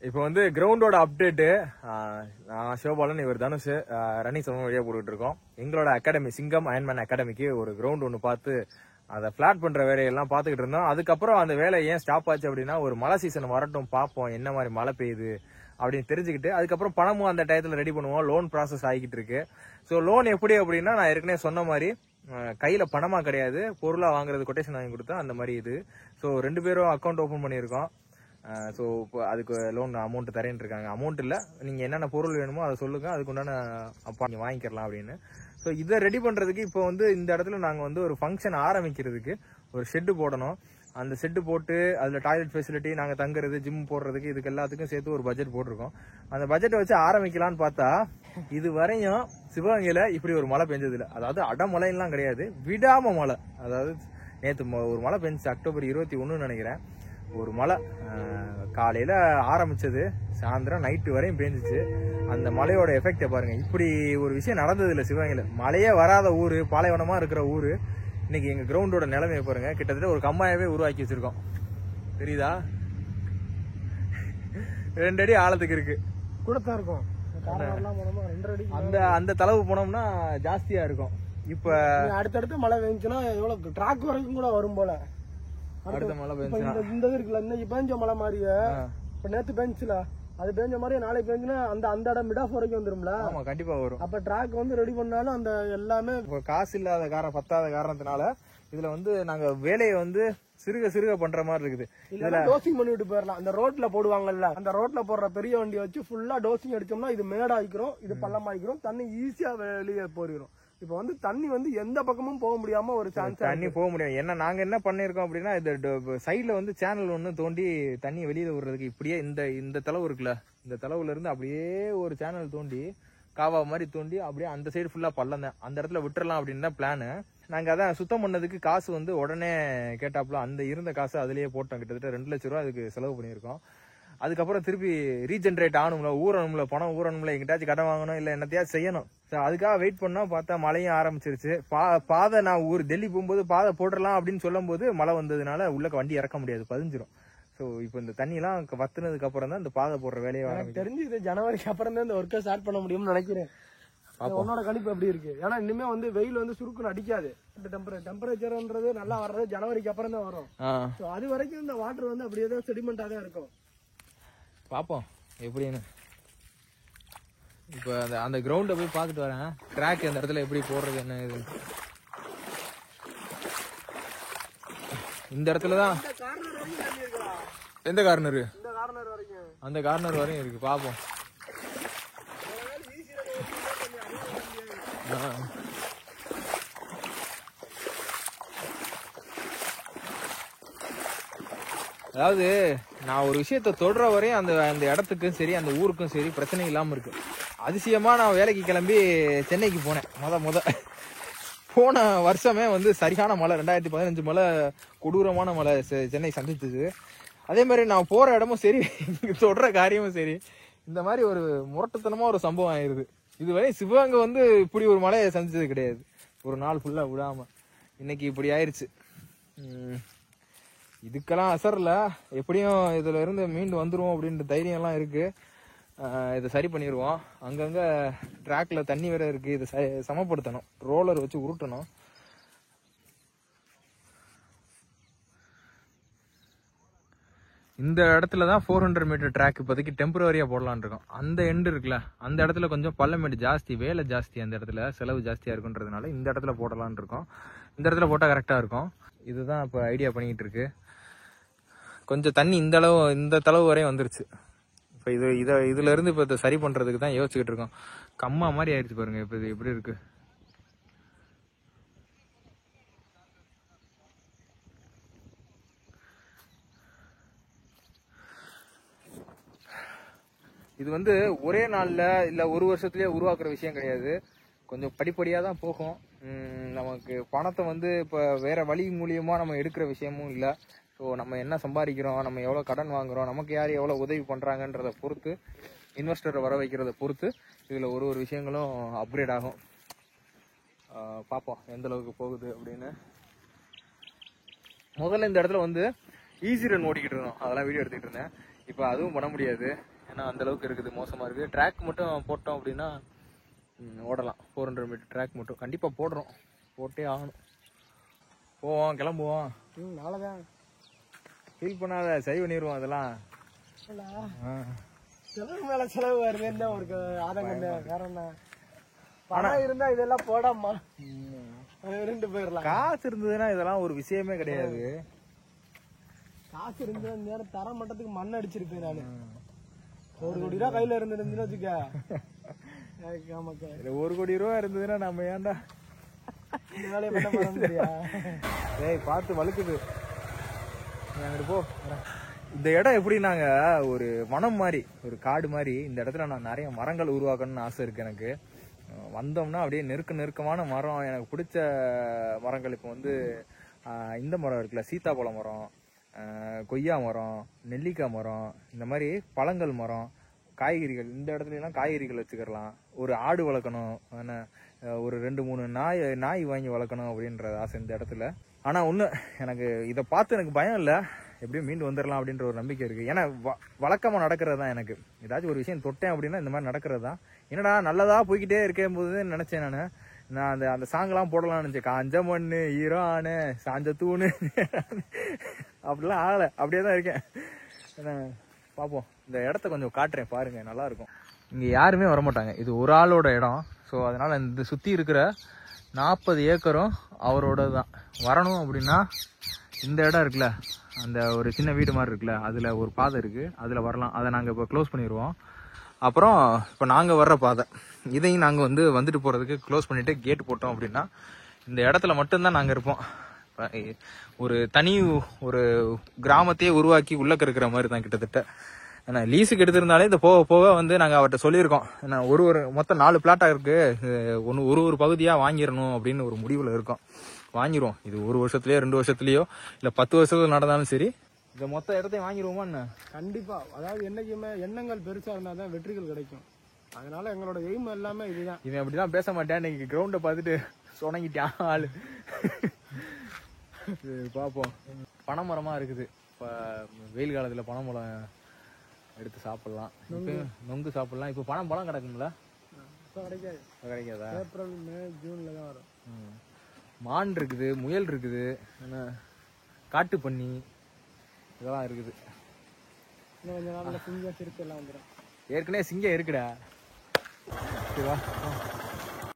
இப்போ வந்து கிரவுண்டோட அப்டேட்டு, நான் சிவபாலன், இவர் தனுஷ் ரன்னிங் சமம் வழியா போட்டுட்டு இருக்கோம். எங்களோட அகாடமி சிங்கம் அயன்மேன் அகாடமிக்கு ஒரு கிரவுண்ட் ஒன்று பார்த்து அதை பிளாட் பண்ற வேலையெல்லாம் பார்த்துக்கிட்டு இருந்தோம். அதுக்கப்புறம் அந்த வேலை ஏன் ஸ்டாப் ஆச்சு அப்படின்னா, ஒரு மழை சீசன் வரட்டும் பார்ப்போம் என்ன மாதிரி மழை பெய்யுது அப்படின்னு தெரிஞ்சுக்கிட்டு, அதுக்கப்புறம் பணமும் அந்த டயத்தில் ரெடி பண்ணுவோம். லோன் ப்ராசஸ் ஆகிக்கிட்டு இருக்கு. ஸோ லோன் எப்படி அப்படின்னா, நான் ஏற்கனவே சொன்ன மாதிரி கையில பணமா கிடையாது, பொருளா வாங்குறது, கொட்டேஷன் வாங்கி கொடுத்தா அந்த மாதிரி இது. ஸோ 2 பேரும் அக்கௌண்ட் ஓபன் பண்ணியிருக்கோம். ஸோ இப்போ அதுக்கு லோன் அமௌண்ட் தரேன் இருக்காங்க. அமௌண்ட் இல்லை, நீங்கள் என்னென்ன பொருள் வேணுமோ அதை சொல்லுங்க, அதுக்கு உண்டான அப்பா நீங்கள் வாங்கிக்கலாம் அப்படின்னு. ஸோ இதை ரெடி பண்ணுறதுக்கு இப்போ வந்து இந்த இடத்துல நாங்கள் வந்து ஒரு ஃபங்க்ஷன் ஆரம்பிக்கிறதுக்கு ஒரு ஷெட்டு போடணும். அந்த ஷெட்டு போட்டு அதில் டாய்லெட் ஃபெசிலிட்டி, நாங்கள் தங்குறது, ஜிம் போடுறதுக்கு, இதுக்கு எல்லாத்துக்கும் சேர்த்து ஒரு பட்ஜெட் போட்டிருக்கோம். அந்த பட்ஜெட்டை வச்சு ஆரம்பிக்கலான்னு பார்த்தா, இது வரையும் சிவகங்கையில் இப்படி ஒரு மழை பெஞ்சதில்லை. அதாவது அடமழைலாம் கிடையாது, விடாம மழை. அதாவது நேற்று ஒரு மழை பெஞ்சிச்சு, அக்டோபர் 21 நினைக்கிறேன். ஒரு மழை காலையில ஆரம்பிச்சது, சாயந்தரம் நைட்டு வரையும் பேஞ்சிச்சு. அந்த மழையோட எஃபெக்டை பாருங்க. இப்படி ஒரு விஷயம் நடந்தது இல்லை சிவகங்கையில. மழையே வராத ஊரு, பாலைவனமா இருக்கிற ஊரு, இன்னைக்கு எங்க கிரவுண்டோட நிலைமையை பாருங்க. கிட்டத்தட்ட ஒரு கம்மாயவே உருவாக்கி வச்சிருக்கோம். தெரியுதா? 2 அடி ஆழத்துக்கு இருக்கு. கூடத்தான் இருக்கும். அந்த தளவு போனோம்னா ஜாஸ்தியா இருக்கும். இப்ப அடுத்தடுத்து மழை பெஞ்சுன்னா எவ்வளவு ட்ராக் வரைக்கும் கூட வரும் போல. அடுத்த மழை பெஞ்சா இந்த இருக்குல்ல, இன்னைக்கு பெஞ்ச மழை மாதிரியே இப்ப நேத்து பெஞ்சுல அது பெஞ்ச மாதிரி நாளைக்கு பெஞ்சுன்னா அந்த இடம் மிட் ஆஃப் வரைக்கும் வந்துரும்ல. ஆமா, கண்டிப்பா வரும். அப்ப ட்ராக் வந்து ரெடி பண்ணாலும் அந்த எல்லாமே காசு இல்லாத பத்தாத காரணத்தினால இதுல வந்து நாங்க வேலையை வந்து சிறுக பண்ற மாதிரி இருக்குது. இதுல டோசிங் பண்ணிட்டு போயிடலாம். அந்த ரோட்ல போடுவாங்கல்ல, அந்த ரோட்ல போடுற பெரிய வண்டியை வச்சு ஃபுல்லா டோசிங் அடிச்சோம்னா இது மேடாயிக்கிறோம், இது பள்ளமாயிக்கிறோம், தண்ணி ஈஸியா வெளியே போயிடும். இப்ப வந்து தண்ணி வந்து எந்த பக்கமும் போக முடியாம ஒரு சான்ஸ், தண்ணி போக முடியும். ஏன்னா நாங்க என்ன பண்ணிருக்கோம் அப்படின்னா, இந்த சைட்ல வந்து சேனல் ஒண்ணு தோண்டி தண்ணி வெளியில விடுறதுக்கு இப்படியே இந்த தளவு இருக்குல்ல, இந்த தளவுல இருந்து அப்படியே ஒரு சேனல் தோண்டி காவா மாதிரி தோண்டி அப்படியே அந்த சைடு ஃபுல்லா பள்ளம் தான், அந்த இடத்துல விட்டுறலாம் அப்படின்னு தான் பிளானு. நாங்க அதான் சுத்தம் பண்ணதுக்கு காசு வந்து உடனே கேட்டாப்புல அந்த இருந்த காசு அதுலயே போட்டோம். கிட்டத்தட்ட 2 லட்சம் ரூபாய் அதுக்கு செலவு பண்ணியிருக்கோம். அதுக்கப்புறம் திருப்பி ரீஜென்ரேட் ஆகணும்ல, ஊறணும்ல, பணம் ஊறணும்ல, எங்கிட்டாச்சும் கடன் வாங்கணும், இல்ல என்னத்தையாச்சும் செய்யணும். அதுக்காக வெயிட் பண்ணா பார்த்தா மழையும் ஆரம்பிச்சிருச்சு. பாதை நான் டெல்லி போகும்போது பாதை போட்டுடலாம் அப்படின்னு சொல்லும் போது மழை வந்ததுனால உள்ள வண்டி இறக்க முடியாது, பதிஞ்சிரும். ஸோ இப்போ இந்த தண்ணி எல்லாம் வத்துனதுக்கு அப்புறம் தான் இந்த பாதை போடுற வேலையை தெரிஞ்சு இது ஜனவரிக்கு அப்புறம் தான் இந்த ஒர்க்கை ஸ்டார்ட் பண்ண முடியும்னு நினைக்கிறேன். உன்னோட கணிப்பு எப்படி இருக்கு? ஏன்னா இனிமே வந்து வெயில் வந்து சுருக்குன்னு அடிக்காது. டெம்பரேச்சர்ன்றது நல்லா வர்றது ஜனவரிக்கு அப்புறம் தான் வரும். அது வரைக்கும் இந்த வாட்டர் வந்து அப்படியே தான் செடிமெண்டா தான் இருக்கும். பாப்போம் எப்படின்னு. இப்போ அந்த கிரவுண்டை போய் பார்த்துட்டு வரேன். ட்ராக் அந்த இடத்துல எப்படி போடுறது என்ன இது. இந்த இடத்துல தான். எந்த கார்னரு? அந்த கார்னர் வரையும் இருக்கு. பாப்போம். அதாவது நான் ஒரு விஷயத்த தொடர வரையும் அந்த இடத்துக்கும் சரி, அந்த ஊருக்கும் சரி பிரச்சனை இல்லாம இருக்கு. அதிசயமா நான் வேலைக்கு கிளம்பி சென்னைக்கு போனேன். முத போன வருஷமே வந்து சரியான மழை, 2015 மழை, கொடூரமான மழை சென்னை சந்திச்சது. அதே மாதிரி நான் போற இடமும் சரி, தொடர காரியமும் சரி, இந்த மாதிரி ஒரு முரட்டுத்தனமா ஒரு சம்பவம் ஆயிருது. இதுவரை சிவகங்கை வந்து இப்படி ஒரு மழையை சந்திச்சது கிடையாது. ஒரு நாள் ஃபுல்லா விடாம இன்னைக்கு இப்படி ஆயிருச்சு. இதுக்கெல்லாம் அசரல, எப்படியும் இதுல இருந்து மீண்டு வந்துருவோம் அப்படின்ற தைரியம் எல்லாம் இருக்கு. இதை சரி பண்ணிடுவோம். அங்கங்க ட்ராக்ல தண்ணி வேற இருக்கு, இதை சமப்படுத்தணும், ரோலர் வச்சு உருட்டணும். இந்த இடத்துலதான் 400 மீட்டர் ட்ராக் இப்போதைக்கு டெம்பரரியா போடலான் இருக்கோம். அந்த எண்டு இருக்குல்ல, அந்த இடத்துல கொஞ்சம் பள்ளமேடு ஜாஸ்தி, வேலை ஜாஸ்தி, அந்த இடத்துல செலவு ஜாஸ்தியா இருக்குன்றதுனால இந்த இடத்துல போடலான் இருக்கோம். இந்த இடத்துல போட்டா கரெக்டா இருக்கும். இதுதான் இப்ப ஐடியா பண்ணிட்டு இருக்கு. கொஞ்சம் தண்ணி இந்த தளவு வரையும் வந்துருச்சு. இப்ப இதுல இருந்து இப்ப இதை சரி பண்றதுக்கு தான் யோசிச்சுக்கிட்டு இருக்கோம். கம்மா மாதிரி ஆயிடுச்சு பாருங்க. இப்ப இது எப்படி இருக்கு. இது வந்து ஒரே நாள்ல இல்ல ஒரு வருஷத்துலயே உருவாக்குற விஷயம் கிடையாது. கொஞ்சம் படிப்படியா தான் போகும். நமக்கு பணத்தை வந்து இப்ப வேற வழி மூலியமா நம்ம எடுக்கிற விஷயமும் இல்லை. ஸோ நம்ம என்ன சம்பாதிக்கிறோம், நம்ம எவ்வளோ கடன் வாங்குறோம், நமக்கு யார் எவ்வளோ உதவி பண்ணுறாங்கன்றத பொறுத்து, இன்வெஸ்டரை வர வைக்கிறத பொறுத்து இதில் ஒரு விஷயங்களும் அப்கிரேட் ஆகும். பார்ப்போம் எந்த அளவுக்கு போகுது அப்படின்னு. முதல்ல இந்த இடத்துல வந்து ஈஸி ரன் ஓடிக்கிட்டு இருந்தோம், அதெல்லாம் வீடியோ எடுத்துக்கிட்டு இருந்தேன். இப்போ அதுவும் பண்ண முடியாது, ஏன்னா அந்த அளவுக்கு இருக்குது, மோசமா இருக்குது. ட்ராக் மட்டும் போட்டோம் அப்படின்னா ஓடலாம். 400 மீட்டர் ட்ராக் மட்டும் கண்டிப்பா போடுறோம், போட்டே ஆகணும். போவோம், கிளம்புவோம். நாளைதான் ஃபீல் பண்ணாத, சரி பண்ணிடுவோம் அதெல்லாம். செலவு மேல செலவு வருதுன்னு ஒரு ஆதங்கம். வேற என்ன பணம் இருந்தா இதெல்லாம் போடாமா ரெண்டு போயிடலாம். காசு இருந்ததுன்னா இதெல்லாம் ஒரு விஷயமே கிடையாது. காசு இருந்த நேரம் தர மட்டத்துக்கு மண் அடிச்சிருப்பேன் நானு. 1 கோடி ரூபா கையில இருந்துருந்துன்னு வச்சுக்க. 1 கோடி ரூபா இருந்ததுன்னா நம்ம ஏன்டா இந்த வேலையை பண்ண போறோம். ஏய் பார்த்து வழுக்குது, போ. இந்த இடம் எப்படின்னாங்க, ஒரு வனம் மாதிரி, ஒரு காடு மாதிரி. இந்த இடத்துல நான் நிறைய மரங்கள் உருவாக்கணும்னு ஆசை இருக்கு எனக்கு. வந்தோம்னா அப்படியே நெருக்கமான மரம், எனக்கு பிடிச்ச மரங்கள். இப்போ வந்து இந்த மரம் இருக்குல்ல, சீத்தாப்பழ மரம், கொய்யா மரம், நெல்லிக்காய் மரம், இந்த மாதிரி பழங்கள் மரம், காய்கறிகள். இந்த இடத்துல எல்லாம் காய்கறிகள் வச்சுக்கலாம். ஒரு ஆடு வளர்க்கணும், ஒரு 2-3 நாய் வாங்கி வளர்க்கணும் அப்படின்ற ஆசை இந்த இடத்துல. ஆனா ஒண்ணு, எனக்கு இதை பார்த்து எனக்கு பயம் இல்லை, எப்படியும் மீண்டு வந்துடலாம் அப்படின்ற ஒரு நம்பிக்கை இருக்கு. ஏன்னா வழக்கமா நடக்கிறது தான். எனக்கு ஏதாச்சும் ஒரு விஷயம் தொட்டேன் அப்படின்னா இந்த மாதிரி நடக்கிறது தான். என்னடா நல்லதா போய்கிட்டே இருக்கேன் போது நினைச்சேன் நான் அந்த சாங்கெல்லாம் போடலாம்னு நினைச்சேன். காஞ்ச மண்ணு ஈரோ ஆனு சாஞ்ச தூணு அப்படிலாம் ஆகலை, அப்படியே தான் இருக்கேன். பார்ப்போம், இந்த இடத்த கொஞ்சம் காட்டுறேன் பாருங்க, நல்லா இருக்கும். இங்க யாருமே வரமாட்டாங்க, இது ஒரு ஆளோட இடம். ஸோ அதனால இந்த சுத்தி இருக்கிற 40 ஏக்கரும் அவரோட தான். வரணும் அப்படின்னா இந்த இடம் இருக்குல்ல, அந்த ஒரு சின்ன வீடு மாதிரி இருக்குல்ல, அதுல ஒரு பாதை இருக்கு, அதுல வரலாம். அதை நாங்க இப்போ க்ளோஸ் பண்ணிடுவோம். அப்புறம் இப்போ நாங்க வர்ற பாதை, இதையும் நாங்க வந்துட்டு போறதுக்கு க்ளோஸ் பண்ணிட்டு கேட் போட்டோம் அப்படின்னா இந்த இடத்துல மட்டும்தான் நாங்க இருப்போம். ஒரு தனி ஒரு கிராமத்தையே உருவாக்கி உள்ளக்க இருக்கிற மாதிரி தான் கிட்டத்தட்ட. ஏன்னா லீஸுக்கு எடுத்திருந்தாலே இந்த போக போக நாங்க அவர்கிட்ட சொல்லியிருக்கோம். ஏன்னா ஒரு மொத்தம் 4 பிளாட்டா இருக்கு, ஒரு பகுதியா வாங்கிடணும் அப்படின்னு ஒரு முடிவுல இருக்கோம். வாங்கிடுவோம். இது 1 வருஷத்துலயோ 2 வருஷத்துலயோ இல்ல 10 வருஷத்துல நடந்தாலும் சரி, இந்த மொத்த இடத்தையும் வாங்கிடுவோமா என்ன? கண்டிப்பா. அதாவது என்னைக்குமே எண்ணங்கள் பெருசா இருந்தாதான் வெற்றிகள் கிடைக்கும். அதனால எங்களோட எய்ம் எல்லாமே இதுதான். இவன் அப்படிதான் பேச மாட்டேன், இன்னைக்கு கிரவுண்ட பார்த்துட்டு சொனங்கிட்டான் ஆளு. பாப்போம். பனைமரமா இருக்குது. இப்ப வெயில் காலத்துல பனைமரம் எடுத்து சாப்பிடலாம், நொங்கு சாப்பிடலாம். இப்ப பழம் கிடக்குங்களா? கிடைக்காது. கிடைக்காதா? ஏப்ரல் மே ஜூன்ல தான் வரும். மான் இருக்குது, முயல் இருக்குது, காட்டு பன்னி இதெல்லாம் இருக்குது. இன்னும் கொஞ்ச நாள்ல சிங்கம் சிறுத்தை எல்லாம் வந்துடும். ஏற்கனவே சிங்கம் இருக்குடா.